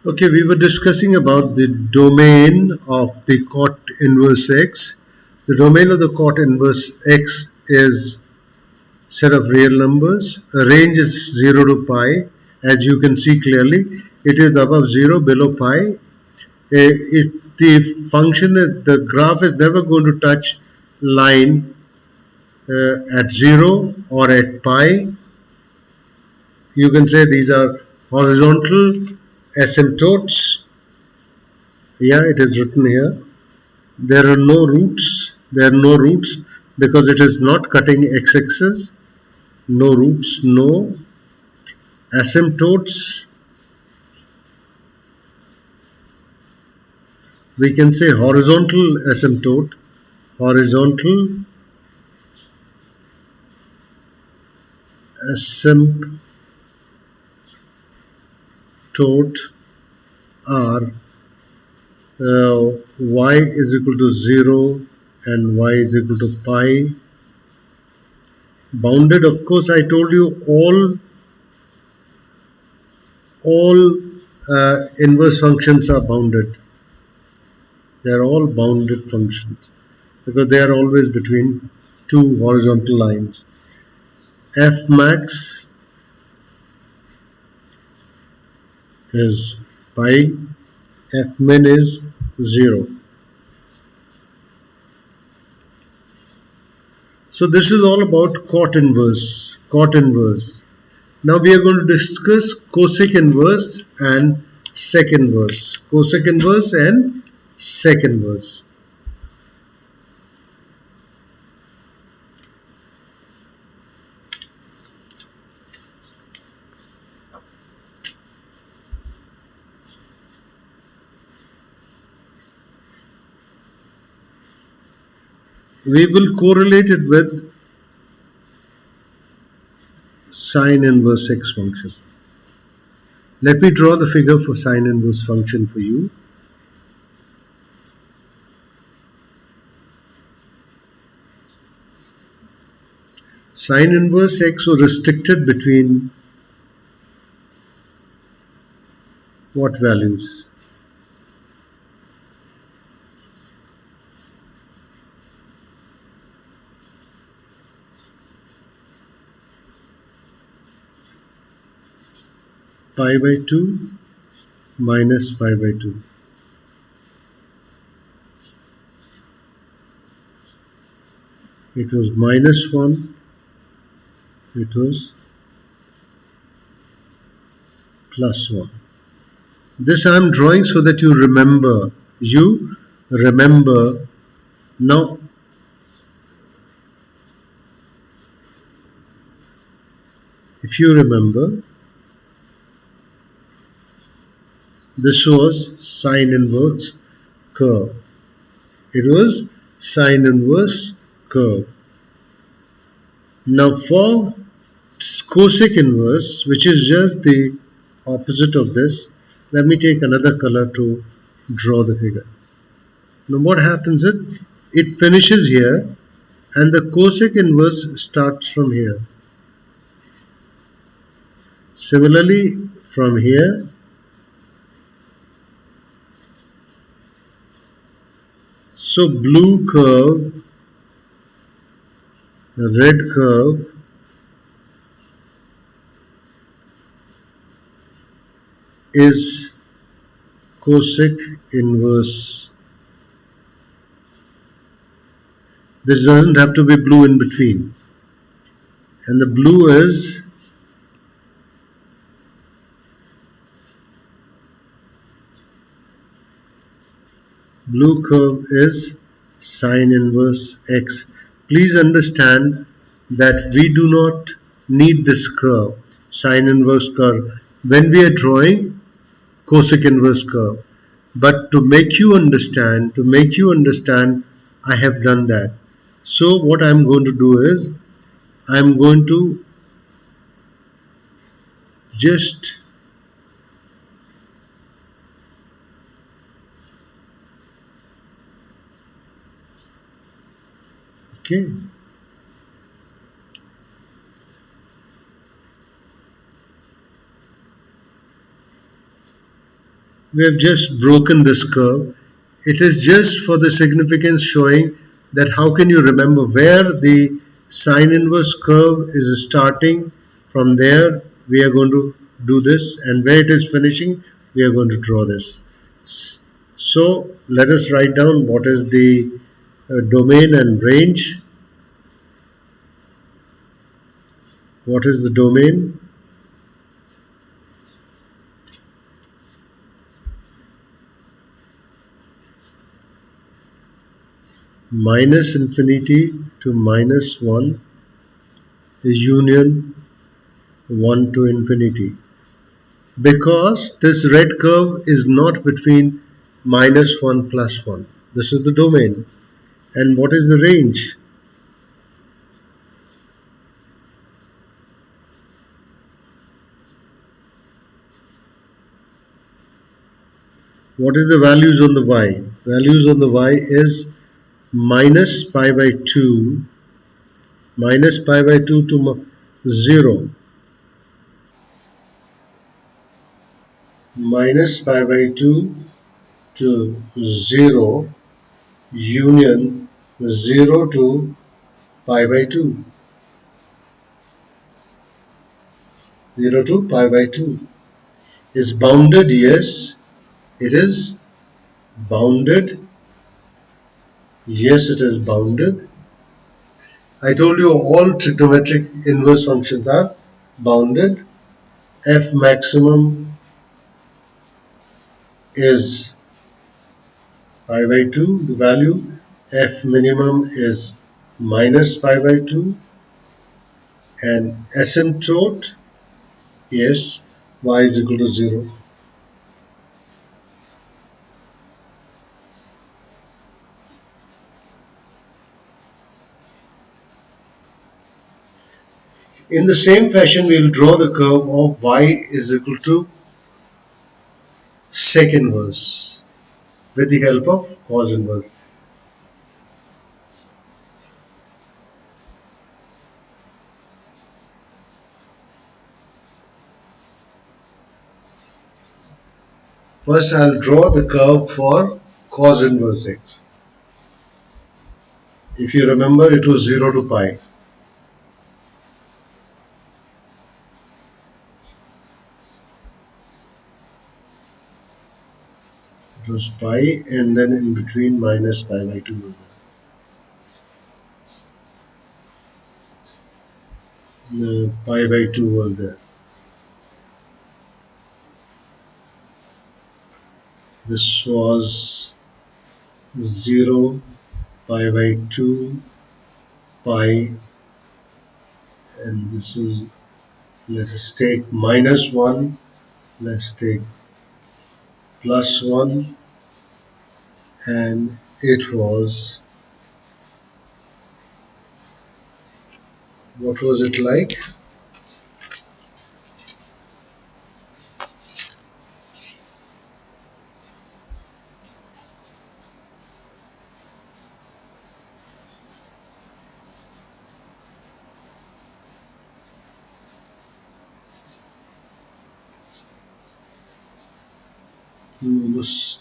Okay, we were discussing about the domain of the cot inverse x. The domain of the cot inverse x is set of real numbers. The range is 0 to pi. As you can see clearly, it is above 0, below pi. The function, the graph is never going to touch line at 0 or at pi. You can say these are horizontal asymptotes. Yeah, it is written here. There are no roots. There are no roots because it is not cutting x-axis. No roots, no asymptotes. We can say horizontal asymptote. Horizontal asymptote are y is equal to 0 and y is equal to pi. Bounded, of course, I told you all inverse functions are bounded. They are all bounded functions because they are always between two horizontal lines. F max is pi, F min is 0. So this is all about cot inverse. Cot inverse. Now we are going to discuss cosec inverse and sec inverse. Cosec inverse and sec inverse. We will correlate it with sine inverse x function. Let me draw the figure for sine inverse function for you. Sine inverse x was restricted between what values? Pi by 2 minus pi by 2. It was minus 1. It was plus 1. This I am drawing so that you remember. You remember. Now, if you remember, this was sine inverse curve. It was sine inverse curve. Now for cosec inverse, which is just the opposite of this, let me take another color to draw the figure. Now what happens is, it finishes here and the cosec inverse starts from here. Similarly, from here, so blue curve, red curve, is cosec inverse. This doesn't have to be blue in between. And the blue is blue curve is sine inverse x. Please understand that we do not need this curve, sine inverse curve, when we are drawing cosec inverse curve. But to make you understand, I have done that. So what I'm going to do is, I'm going to just okay. We have just broken this curve. It is just for the significance showing that how can you remember where the sine inverse curve is starting. From there we are going to do this, and where it is finishing we are going to draw this. So let us write down what is the domain and range. What is the domain? Minus infinity to minus 1 is union 1 to infinity. Because this red curve is not between minus 1 plus 1. This is the domain. And what is the range? What is the values on the y? Values on the y is minus pi by 2, minus pi by 2 to 0, minus pi by 2 to 0, union 0 to pi by 2, 0 to pi by 2. Is bounded? Yes, it is bounded. Yes, it is bounded. I told you all trigonometric inverse functions are bounded. F maximum is pi by 2, the value. F minimum is minus pi by 2, and asymptote, yes, y is equal to 0. In the same fashion, we will draw the curve of y is equal to sec inverse with the help of cos inverse. First, I'll draw the curve for cos inverse x. If you remember, it was 0 to pi. It was pi, and then in between minus pi by 2. Pi by 2 was there. This was 0, pi by 2, pi, and this is, let us take minus 1, let's take plus 1, and it was, what was it like?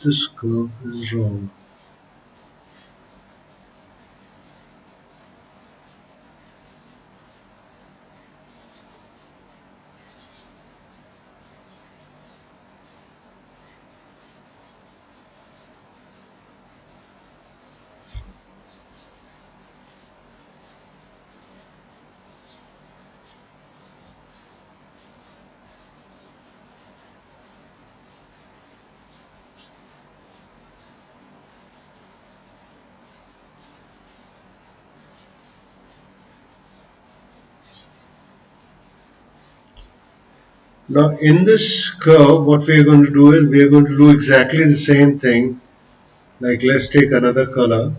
This curve is wrong. Now in this curve, what we are going to do is we are going to do exactly the same thing. Like let's take another color.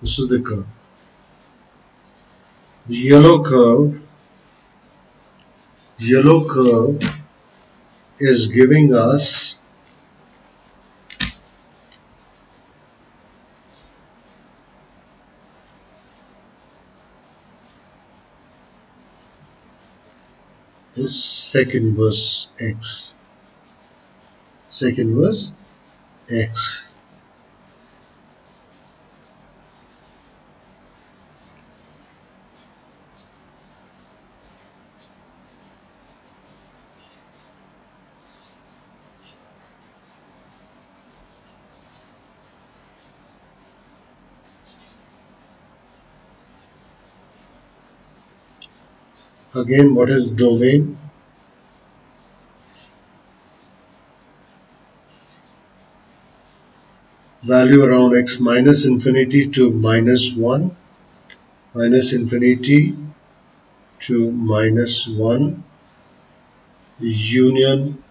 This is the curve. The yellow curve is giving us is sec inverse x. Sec inverse x. Again, what is domain? Value around x minus infinity to minus 1, minus infinity to minus 1, union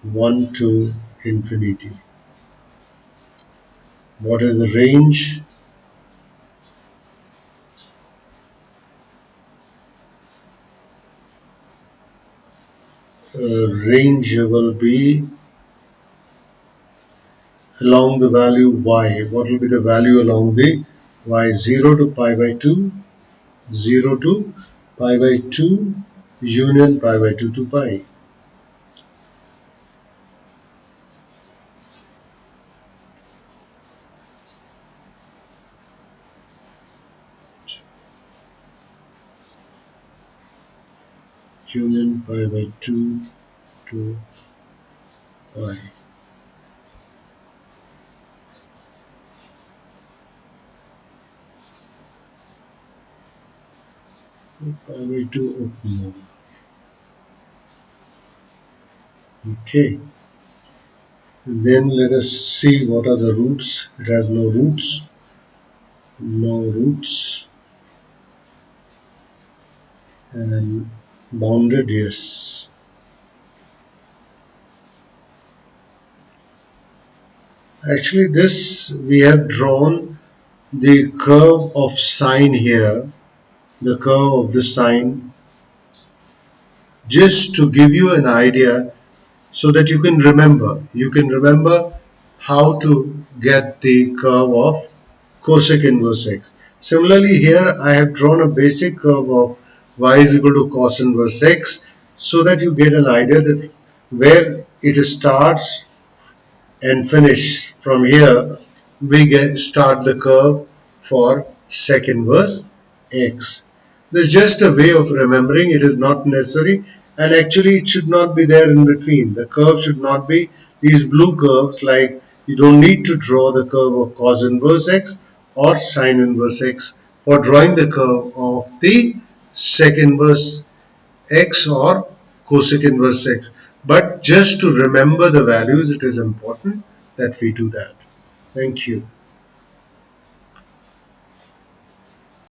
1 to infinity. What is the range? Range will be along the value y. What will be the value along the y? 0 to pi by 2, 0 to pi by 2, union pi by 2 to pi. Union pi by 2 to pi. Pi by 2 of more. Okay. And then let us see what are the roots. It has no roots. No roots. And bounded, yes. Actually, this we have drawn the curve of sine here, the curve of the sine, just to give you an idea so that you can remember. You can remember how to get the curve of cosec inverse x. Similarly, here I have drawn a basic curve of y is equal to cos inverse x so that you get an idea that where it starts and finish. From here we start the curve for sec inverse x. This is just a way of remembering. It is not necessary, and actually it should not be there in between. The curve should not be these blue curves, like you don't need to draw the curve of cos inverse x or sine inverse x for drawing the curve of the sec inverse x or cosec inverse x. But just to remember the values, it is important that we do that. Thank you.